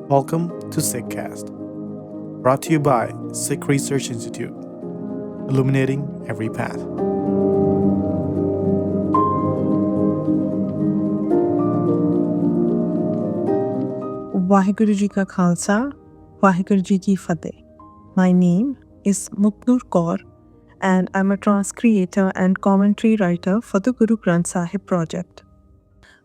Welcome to Sikhcast, brought to you by Sikh Research Institute, illuminating every path. Vaheguru Ji Ka Khalsa, Vaheguru Ji Ki Fateh. My name is Muktnoor Kaur, and I'm a transcreator and commentary writer for the Guru Granth Sahib project.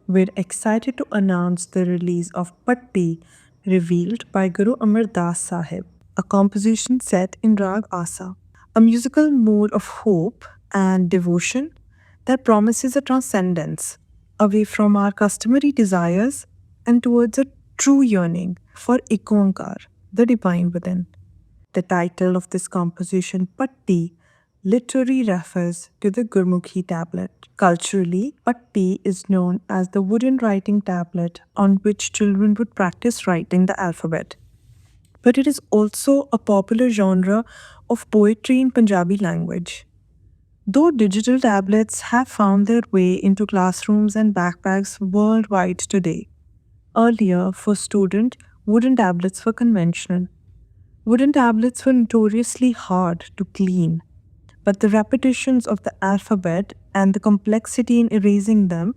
We're excited to announce the release of Patti, revealed by Guru Amar Das Sahib, a composition set in Rag Asa, a musical mode of hope and devotion that promises a transcendence away from our customary desires and towards a true yearning for IkOankar, the divine within. The title of this composition, Patti, literally refers to the Gurmukhi tablet. Culturally, Patti is known as the wooden writing tablet on which children would practice writing the alphabet. But it is also a popular genre of poetry in Punjabi language. Though digital tablets have found their way into classrooms and backpacks worldwide today, earlier, for students, wooden tablets were conventional. Wooden tablets were notoriously hard to clean, but the repetitions of the alphabet and the complexity in erasing them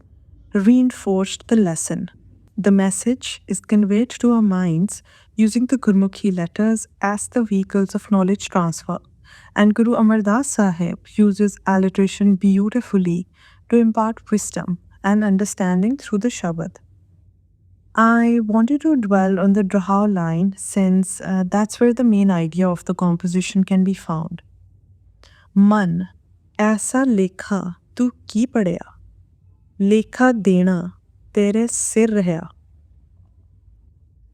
reinforced the lesson. The message is conveyed to our minds using the Gurmukhi letters as the vehicles of knowledge transfer, and Guru Amar Das Sahib uses alliteration beautifully to impart wisdom and understanding through the Shabad. I wanted to dwell on the rahau line since that's where the main idea of the composition can be found. Man, ऐसा लेखा तू की पढ़िया, लेखा देना तेरे सिर रहा.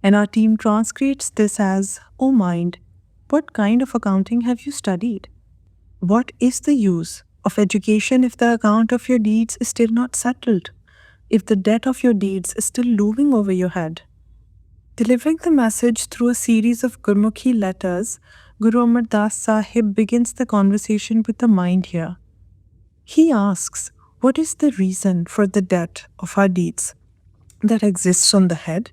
And our team transcripts this as, "Oh mind, what kind of accounting have you studied? What is the use of education if the account of your deeds is still not settled? If the debt of your deeds is still looming over your head?" Delivering the message through a series of Gurmukhi letters, Guru Amar Das Sahib begins the conversation with the mind here. He asks, what is the reason for the debt of our deeds that exists on the head?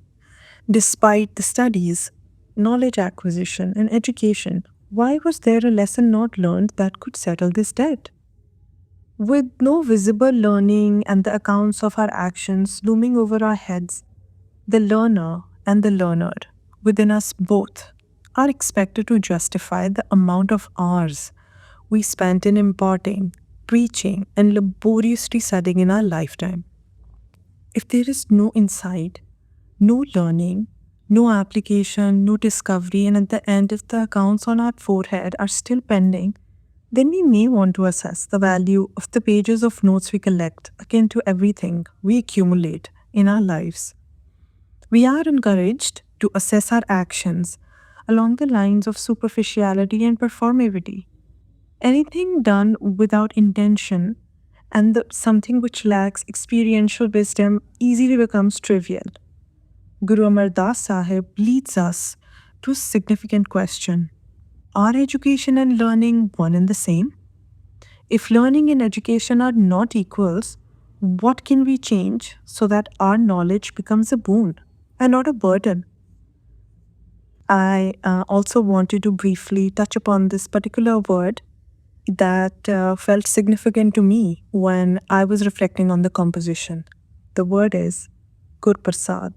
Despite the studies, knowledge acquisition, and education, why was there a lesson not learned that could settle this debt? With no visible learning and the accounts of our actions looming over our heads, the learner and the learned within us both are expected to justify the amount of hours we spent in imparting, preaching, and laboriously studying in our lifetime. If there is no insight, no learning, no application, no discovery, and at the end, if the accounts on our forehead are still pending, then we may want to assess the value of the pages of notes we collect akin to everything we accumulate in our lives. We are encouraged to assess our actions along the lines of superficiality and performivity. Anything done without intention and something which lacks experiential wisdom easily becomes trivial. Guru Amar Das Sahib leads us to a significant question. Are education and learning one and the same? If learning and education are not equals, what can we change so that our knowledge becomes a boon and not a burden? I also wanted to briefly touch upon this particular word that felt significant to me when I was reflecting on the composition. The word is Gur Prasad,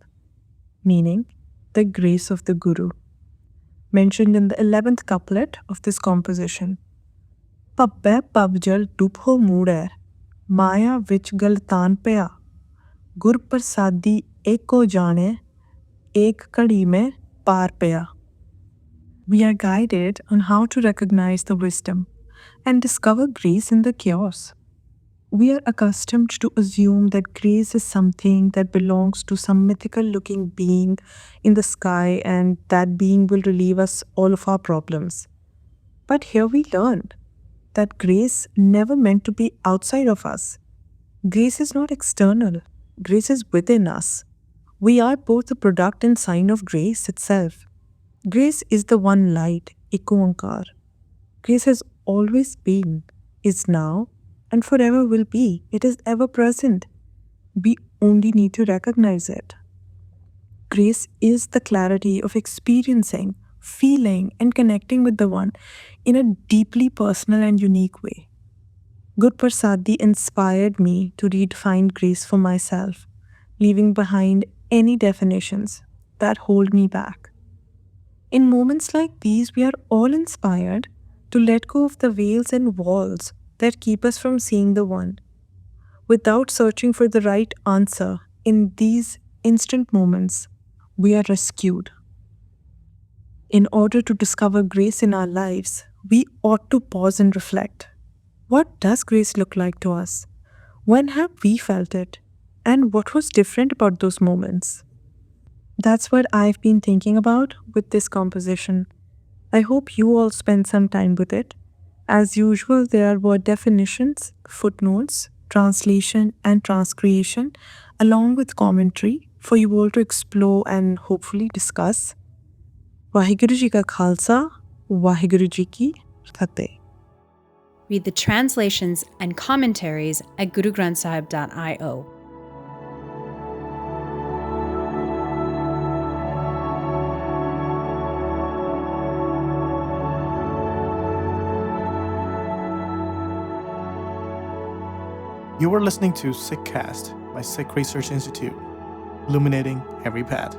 meaning the grace of the Guru, mentioned in the 11th couplet of this composition. Pabbe pabjal dubho moodai, maya vich galtan paya, gur prasadi eko jane, ek kadi mein par paya. We are guided on how to recognize the wisdom and discover grace in the chaos. We are accustomed to assume that grace is something that belongs to some mythical looking being in the sky and that being will relieve us all of our problems. But here we learn that grace never meant to be outside of us. Grace is not external, grace is within us. We are both a product and sign of grace itself. Grace is the one light, IkOankar. Grace has always been, is now, and forever will be. It is ever present. We only need to recognize it. Grace is the clarity of experiencing, feeling, and connecting with the one in a deeply personal and unique way. Guru Prasadi inspired me to redefine grace for myself, leaving behind any definitions that hold me back. In moments like these, we are all inspired to let go of the veils and walls that keep us from seeing the one. Without searching for the right answer in these instant moments, we are rescued. In order to discover grace in our lives, we ought to pause and reflect. What does grace look like to us? When have we felt it? And what was different about those moments? That's what I've been thinking about with this composition. I hope you all spend some time with it. As usual, there are word definitions, footnotes, translation, and transcreation, along with commentary for you all to explore and hopefully discuss. Waheguru Ji ka Khalsa, Waheguru Ji ki Fateh. Read the translations and commentaries at gurugranthsahib.io. You were listening to Sikhcast by Sikh Research Institute, illuminating every path.